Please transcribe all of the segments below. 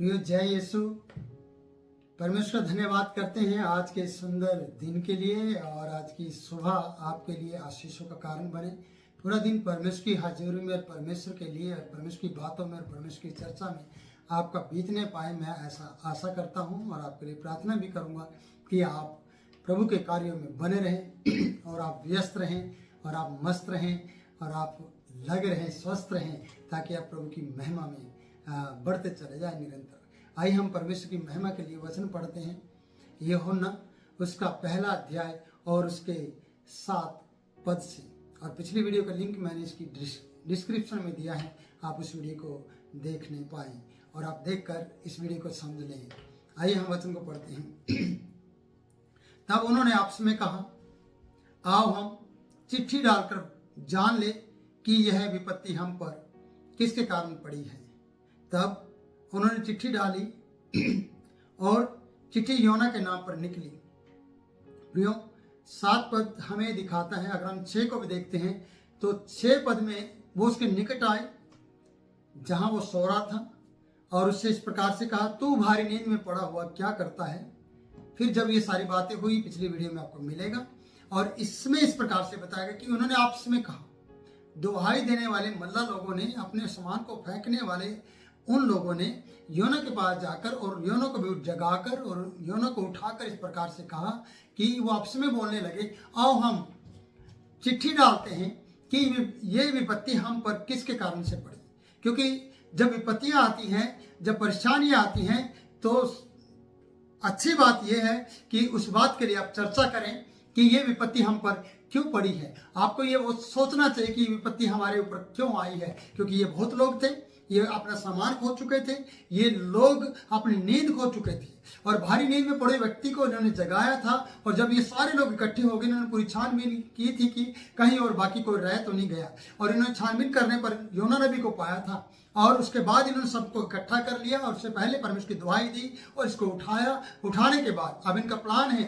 प्रियो जय यीशु। परमेश्वर धन्यवाद करते हैं आज के सुंदर दिन के लिए, और आज की सुबह आपके लिए आशीषों का कारण बने। पूरा दिन परमेश्वर की हाजिरी में और परमेश्वर के लिए और परमेश्वर की बातों में और परमेश्वर की चर्चा में आपका बीतने पाए, मैं ऐसा आशा करता हूं। और आपके लिए प्रार्थना भी करूंगा कि आप प्रभु के कार्यों में बने रहें और आप व्यस्त रहें और आप मस्त रहें और आप लग रहें, स्वस्थ रहें, ताकि आप प्रभु की महिमा में बढ़ते चले जाए निरंतर। आइए हम परमेश्वर की महिमा के लिए वचन पढ़ते हैं। यूहन्ना उसका पहला अध्याय और उसके 7 पद से, और पिछली वीडियो का लिंक मैंने इसकी डिस्क्रिप्शन में दिया है, आप उस वीडियो को देख नहीं पाए और आप देखकर इस वीडियो को समझ लें। आइए हम वचन को पढ़ते हैं। तब उन्होंने आपस में कहा, आओ हम चिट्ठी डालकर जान ले कि यह विपत्ति हम पर किसके कारण पड़ी है। तब उन्होंने चिट्ठी डाली और चिट्ठी योना के नाम पर निकली। प्रियो 7 पद हमें दिखाता है। अगर हम 6 को भी देखते हैं तो 6 पद में वो उसके निकट आए जहां वो सो रहा था और उससे इस प्रकार से कहा, तू भारी नींद में पड़ा हुआ क्या करता है। फिर जब ये सारी बातें हुई, पिछली वीडियो में आपको मिलेगा, और इसमें इस प्रकार से बताया कि उन्होंने आपस में कहा। दुहाई देने वाले मल्ला लोगों ने, अपने सामान को फेंकने वाले उन लोगों ने योना के पास जाकर और योना को भी जगाकर और योना को उठाकर इस प्रकार से कहा कि वो आपस में बोलने लगे, आओ हम चिट्ठी डालते हैं कि ये विपत्ति हम पर किसके कारण से पड़ी। क्योंकि जब विपत्तियां आती हैं, जब परेशानियां आती हैं, तो अच्छी बात यह है कि उस बात के लिए आप चर्चा करें कि ये विपत्ति हम पर क्यों पड़ी है। आपको ये वो सोचना चाहिए कि विपत्ति हमारे ऊपर क्यों आई है। क्योंकि ये बहुत लोग थे, ये अपना सामान खो चुके थे, ये लोग अपनी नींद खो चुके थे, और भारी नींद में पड़े व्यक्ति को इन्होंने जगाया था। और जब ये सारे लोग इकट्ठे हो गए, इन्होंने पूरी छानबीन की थी कि कहीं और बाकी कोई रह तो नहीं गया, और इन्होंने छानबीन करने पर योना नबी को पाया था। और उसके बाद इन्होंने सबको इकट्ठा कर लिया और उससे पहले परमेश्वर की दुहाई दी और इसको उठाया। उठाने के बाद अब इनका प्लान है,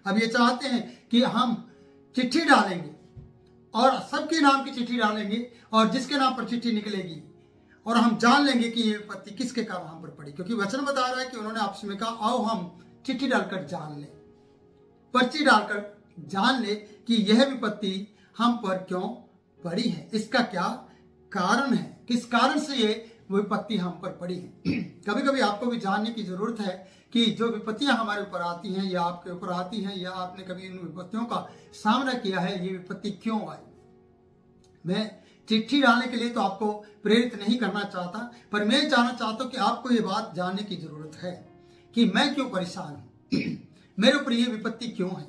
अब ये चाहते हैं कि हम चिट्ठी डालेंगे और सबके नाम की चिट्ठी डालेंगे, और जिसके नाम पर चिट्ठी निकलेगी और हम जान लेंगे कि ये विपत्ति किसके कारण हम पर पड़ी। क्योंकि वचन बता रहा है कि उन्होंने आपस में कहा, आओ हम चिट्ठी डालकर जान ले, पर्ची डालकर जान ले कि यह विपत्ति हम पर क्यों पड़ी है, इसका क्या कारण है, किस कारण से ये विपत्ति हम पर पड़ी है। कभी कभी आपको भी जानने की जरूरत है कि जो विपत्तियां हमारे ऊपर आती हैं या आपके ऊपर आती हैं, या आपने कभी इन विपत्तियों का सामना किया है, ये विपत्ति क्यों आई। मैं चिट्ठी डालने के लिए तो आपको प्रेरित नहीं करना चाहता, पर मैं जानना चाहता हूं कि आपको ये बात जानने की जरूरत है कि मैं क्यों परेशान हूं, मेरे ऊपर ये विपत्ति क्यों है,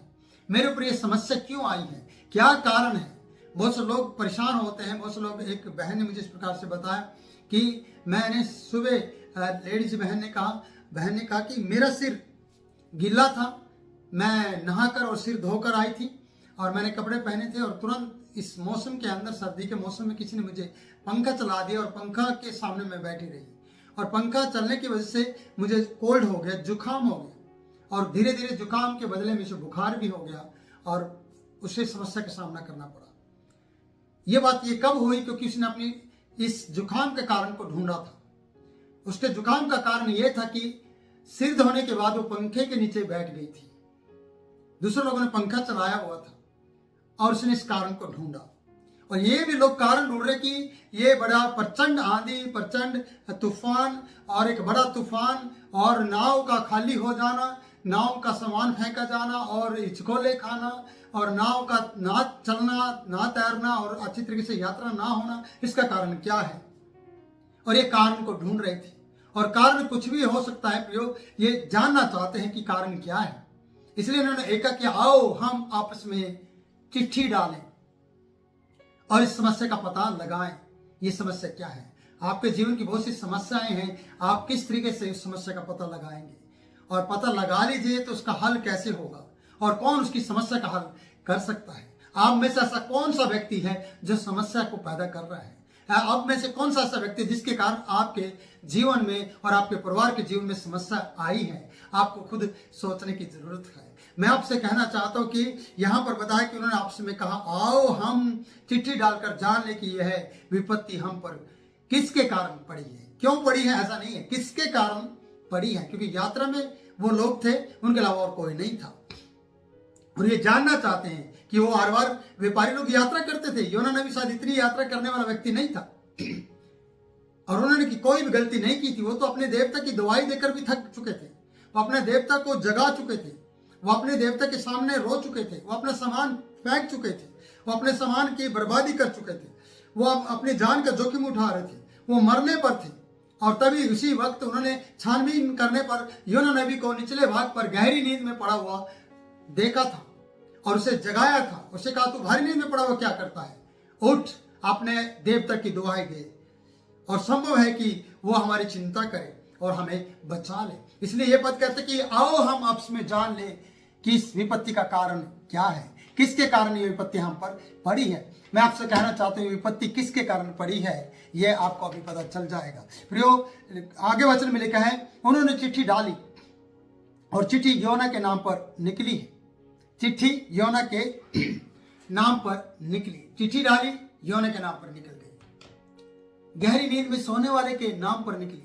मेरे ऊपर ये समस्या क्यों आई है, क्या कारण है। बहुत से लोग परेशान होते हैं। बहुत से लोग, एक बहन ने मुझे इस प्रकार से बताया कि मैंने सुबह लेडीज बहन ने कहा कि मेरा सिर गीला था, मैं नहाकर और सिर धोकर आई थी और मैंने कपड़े पहने थे, और तुरंत इस मौसम के अंदर, सर्दी के मौसम में, किसी ने मुझे पंखा चला दिया और पंखा के सामने मैं बैठी रही, और पंखा चलने की वजह से मुझे कोल्ड हो गया, जुकाम हो गया, और धीरे धीरे जुकाम के बदले में से बुखार भी हो गया और उसे समस्या का सामना करना पड़ा। ये बात ये कब हुई, क्योंकि उसने अपनी इस जुकाम के कारण को ढूंढा था। उसके जुकाम का कारण यह था कि सिर धोने के बाद वो पंखे के नीचे बैठ गई थी, दूसरे लोगों ने पंखा चलाया हुआ था, और उसने इस कारण को ढूंढा। और ये भी लोग कारण ढूंढ रहे कि ये बड़ा प्रचंड आंधी, प्रचंड तूफान, और एक बड़ा तूफान, और नाव का खाली हो जाना, नाव का सामान फेंका जाना, और हिचकोले खाना, और नाव का ना चलना, ना तैरना, और अच्छी तरीके से यात्रा ना होना, इसका कारण क्या है। और ये कारण को ढूंढ रहे थे, और कारण कुछ भी हो सकता है प्रियो, ये जानना चाहते हैं कि कारण क्या है। इसलिए उन्होंने एका किया, आओ हम आपस में चिट्ठी डालें और इस समस्या का पता लगाएं। ये समस्या क्या है। आपके जीवन की बहुत सी समस्याएं हैं, आप किस तरीके से उस समस्या का पता लगाएंगे, और पता लगा लीजिए तो उसका हल कैसे होगा, और कौन उसकी समस्या का हल कर सकता है। आप में से ऐसा कौन सा व्यक्ति है जो समस्या को पैदा कर रहा है। आप में से कौन सा ऐसा व्यक्ति जिसके कारण आपके जीवन में और आपके परिवार के जीवन में समस्या आई है। आपको खुद सोचने की जरूरत है। मैं आपसे कहना चाहता हूं कि यहां पर बताया कि उन्होंने आपसे में कहा, आओ हम चिट्ठी डालकर जान ले कि यह विपत्ति हम पर किसके कारण पड़ी है, क्यों पड़ी है ऐसा नहीं है, किसके कारण पड़ी है, क्योंकि यात्रा में वो लोग थे, उनके अलावा और कोई नहीं था। और ये जानना चाहते हैं कि वो हर बार व्यापारी लोग यात्रा करते थे, योना नबी शायद इतनी यात्रा करने वाला व्यक्ति नहीं था, और उन्होंने कोई भी गलती नहीं की थी। वो तो अपने देवता की दवाई देकर भी थक चुके थे, वो अपने देवता को जगा चुके थे, वो अपने देवता के सामने रो चुके थे, वो अपना सामान फेंक चुके थे, वो अपने सामान की बर्बादी कर चुके थे, वो अपनी जान का जोखिम उठा रहे थे, वो मरने पर थे। और तभी उसी वक्त उन्होंने छानबीन करने पर योना नबी को निचले भाग पर गहरी नींद में पड़ा हुआ देखा था और उसे जगाया था। उसे कहा तू भारी नींद में पड़ा हुआ क्या करता है, उठ, अपने देवता की दुआएं दे, और संभव है कि वो हमारी चिंता करे और हमें बचा ले। इसलिए ये पद कहते कि आओ हम आपस में जान ले कि इस विपत्ति का कारण क्या है, किसके कारण ये विपत्ति हम पर पड़ी है। मैं आपसे कहना चाहता हूँ विपत्ति किसके कारण पड़ी है ये आपको अभी पता चल जाएगा। प्रियो, आगे वचन में लिखा है उन्होंने चिट्ठी डाली और चिट्ठी योना के नाम पर निकली है। चिट्ठी योना के नाम पर निकली, चिट्ठी डाली, योना के नाम पर निकल गई। गहरी नींद में सोने वाले के नाम पर निकली,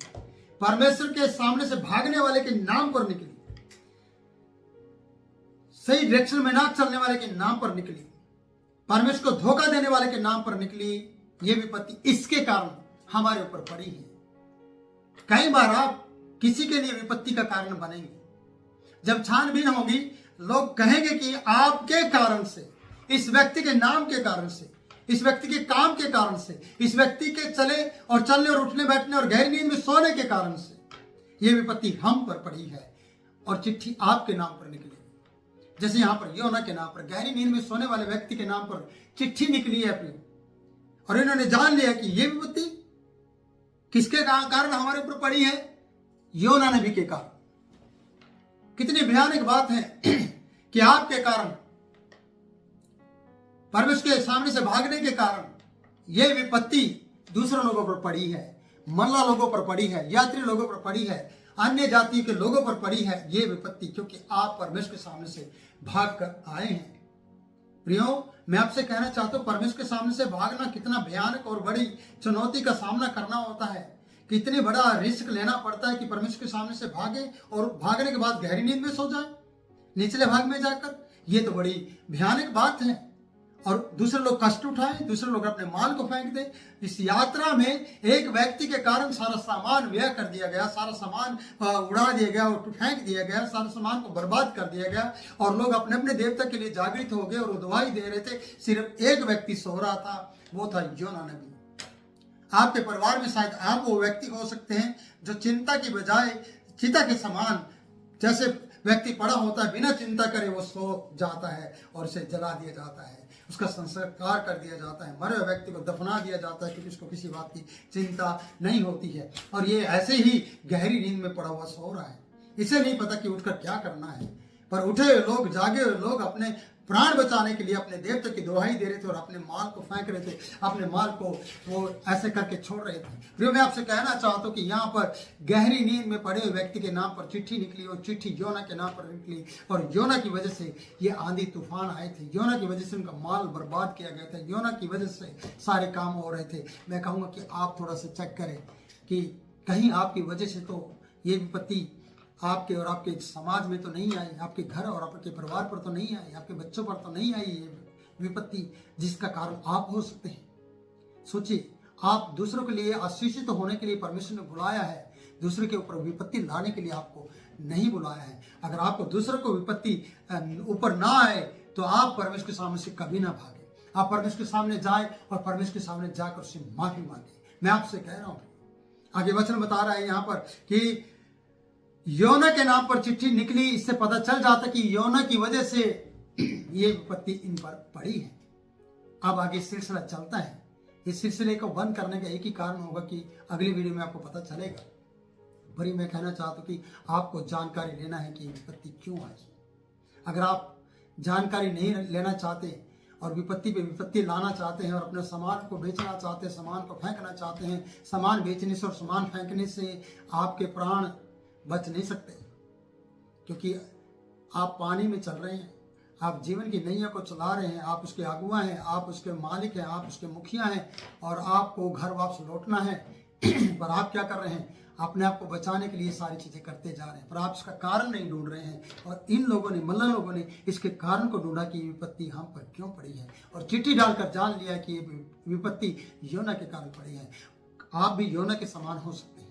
परमेश्वर के सामने से भागने वाले के नाम पर निकली, सही डायरेक्शन में ना चलने वाले के नाम पर निकली, परमेश्वर को धोखा देने वाले के नाम पर निकली। ये विपत्ति इसके कारण हमारे ऊपर पड़ी है। कई बार आप किसी के लिए विपत्ति का कारण बनेंगे। जब छानबीन होगी, लोग कहेंगे कि आपके कारण से, इस व्यक्ति के नाम के कारण से, इस व्यक्ति के काम के कारण से, इस व्यक्ति के चलने और उठने बैठने और गहरी नींद में सोने के कारण से यह विपत्ति हम पर पड़ी है और चिट्ठी आपके नाम पर निकली। जैसे यहां पर योना के नाम पर, गहरी नींद में सोने वाले व्यक्ति के नाम पर चिट्ठी निकली है अपनी, और इन्होंने जान लिया कि यह विपत्ति किसके कारण हमारे ऊपर पड़ी है, योना नबी के कारण। कितनी भयानक बात है कि आपके कारण, परमेश्वर के सामने से भागने के कारण यह विपत्ति दूसरे लोगों पर पड़ी है, मल्ला लोगों पर पड़ी है, यात्री लोगों पर पड़ी है, अन्य जाति के लोगों पर पड़ी है ये विपत्ति, क्योंकि आप परमेश्वर के सामने से भाग कर आए हैं। प्रियो, मैं आपसे कहना चाहता हूं परमेश्वर के सामने से भागना कितना भयानक और बड़ी चुनौती का सामना करना होता है, कितने बड़ा रिस्क लेना पड़ता है कि परमेश्वर के सामने से भागे और भागने के बाद गहरी नींद में सो जाए, निचले भाग में जाकर। ये तो बड़ी भयानक बात है। और दूसरे लोग कष्ट उठाएं, दूसरे लोग अपने माल को फेंक दें। इस यात्रा में एक व्यक्ति के कारण सारा सामान व्यय कर दिया गया, सारा सामान उड़ा दिया गया और फेंक दिया गया, सारा सामान को बर्बाद कर दिया गया, और लोग अपने अपने देवता के लिए जागृत हो गए और दुआई दे रहे थे। सिर्फ एक व्यक्ति सो रहा था, वो था योना नबी। आपके परिवार में शायद आप वो व्यक्ति हो सकते हैं जो चिंता की बजाय चिता के समान, जैसे व्यक्ति पड़ा होता है बिना चिंता करे वो सो जाता है और उसे जला दिया जाता है, उसका संस्कार कर दिया जाता है, मरे हुए व्यक्ति को दफना दिया जाता है क्योंकि उसको किसी बात की चिंता नहीं होती है। और ये ऐसे ही गहरी नींद में पड़ा हुआ सो रहा है, इसे नहीं पता कि उठकर क्या करना है। पर उठे हुए लोग, जागे हुए लोग अपने प्राण बचाने के लिए अपने देवता की दुहाई दे रहे थे और अपने माल को फेंक रहे थे, अपने माल को वो ऐसे करके छोड़ रहे थे। फिर मैं आपसे कहना चाहता हूँ कि यहाँ पर गहरी नींद में पड़े हुए व्यक्ति के नाम पर चिट्ठी निकली और चिट्ठी योना के नाम पर निकली, और योना की वजह से ये आंधी तूफान आए थे, योना की वजह से उनका माल बर्बाद किया गया था, योना की वजह से सारे काम हो रहे थे। मैं कहूँगा कि आप थोड़ा सा चेक करें कि कहीं आपकी वजह से तो ये विपत्ति आपके और आपके समाज में तो नहीं आई, आपके घर और आपके परिवार पर तो नहीं आई, आपके बच्चों पर तो नहीं आई ये विपत्ति जिसका कारण आप हो सकते हैं। सोचिए, आप दूसरों के लिए आशीषित होने के लिए परमेश्वर ने बुलाया है, दूसरे के ऊपर विपत्ति लाने के लिए आपको नहीं बुलाया है। अगर आपको दूसरों को विपत्ति ऊपर ना आए तो आप परमेश्वर के सामने से कभी ना भागे, आप परमेश्वर के सामने जाए और परमेश्वर के सामने जाकर उससे माफी मांगे। मैं आपसे कह रहा हूं, आगे वचन बता रहा है यहाँ पर कि योना के नाम पर चिट्ठी निकली। इससे पता चल जाता कि योना की वजह से ये विपत्ति इन पर पड़ी है। अब आगे सिलसिला चलता है। इस सिलसिले को बंद करने का एक ही कारण होगा कि अगली वीडियो में आपको पता चलेगा। पर मैं कहना चाहता हूँ कि आपको जानकारी लेना है कि ये विपत्ति क्यों आई। अगर आप जानकारी नहीं लेना चाहते और विपत्ति पे विपत्ति लाना चाहते हैं और अपने सामान को बेचना चाहते हैं, सामान को फेंकना चाहते हैं, सामान बेचने से और सामान फेंकने से आपके प्राण बच नहीं सकते, क्योंकि आप पानी में चल रहे हैं, आप जीवन की नैया को चला रहे हैं, आप उसके अगुआ हैं, आप उसके मालिक हैं, आप उसके मुखिया हैं, और आपको घर वापस लौटना है। पर आप क्या कर रहे हैं, अपने आप को बचाने के लिए सारी चीजें करते जा रहे हैं, पर आप इसका कारण नहीं ढूंढ रहे हैं। और इन लोगों ने, मल्ला लोगों ने इसके कारण को ढूंढा कि विपत्ति हम पर क्यों पड़ी है, और चिट्ठी डालकर जान लिया कि ये विपत्ति योना के कारण पड़ी है। आप भी योना के समान हो सकते हैं,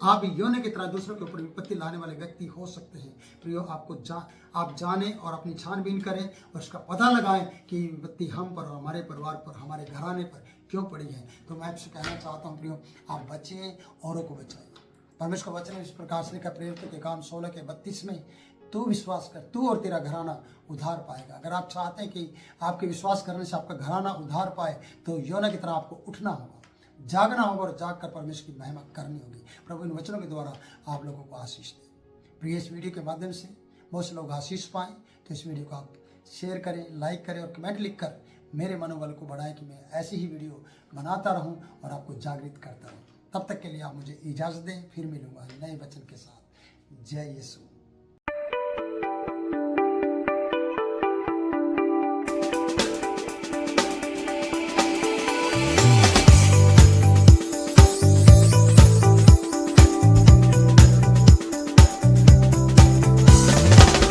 आप भी योना की तरह दूसरों के ऊपर विपत्ति लाने वाले व्यक्ति हो सकते हैं। प्रियो, आप जानें और अपनी छानबीन करें और उसका पता लगाएं कि विपत्ति हम पर और हमारे परिवार पर, हमारे घराने पर क्यों पड़ी है। तो मैं आपसे कहना चाहता हूँ प्रियो, आप बचें, औरों को बचाएं। परमेश्वर का वचन इस प्रकार से लिखा प्रेरितों के काम 16:32 में, तू विश्वास कर, तू और तेरा घराना उद्धार पाएगा। अगर आप चाहते हैं कि आपके विश्वास करने से आपका घराना उद्धार पाए, तो योना की तरह आपको उठना होगा, जागना होगा और जाग कर परमेश्वर की महिमा करनी होगी। प्रभु इन वचनों के द्वारा आप लोगों को आशीष दे। प्रिय, इस वीडियो के माध्यम से बहुत से लोग आशीष पाएं, तो इस वीडियो को आप शेयर करें, लाइक करें और कमेंट लिखकर मेरे मनोबल को बढ़ाएं कि मैं ऐसी ही वीडियो बनाता रहूं और आपको जागृत करता रहूं। तब तक के लिए आप मुझे इजाज़त दें, फिर मिलूंगा नए वचन के साथ। जय यीशु।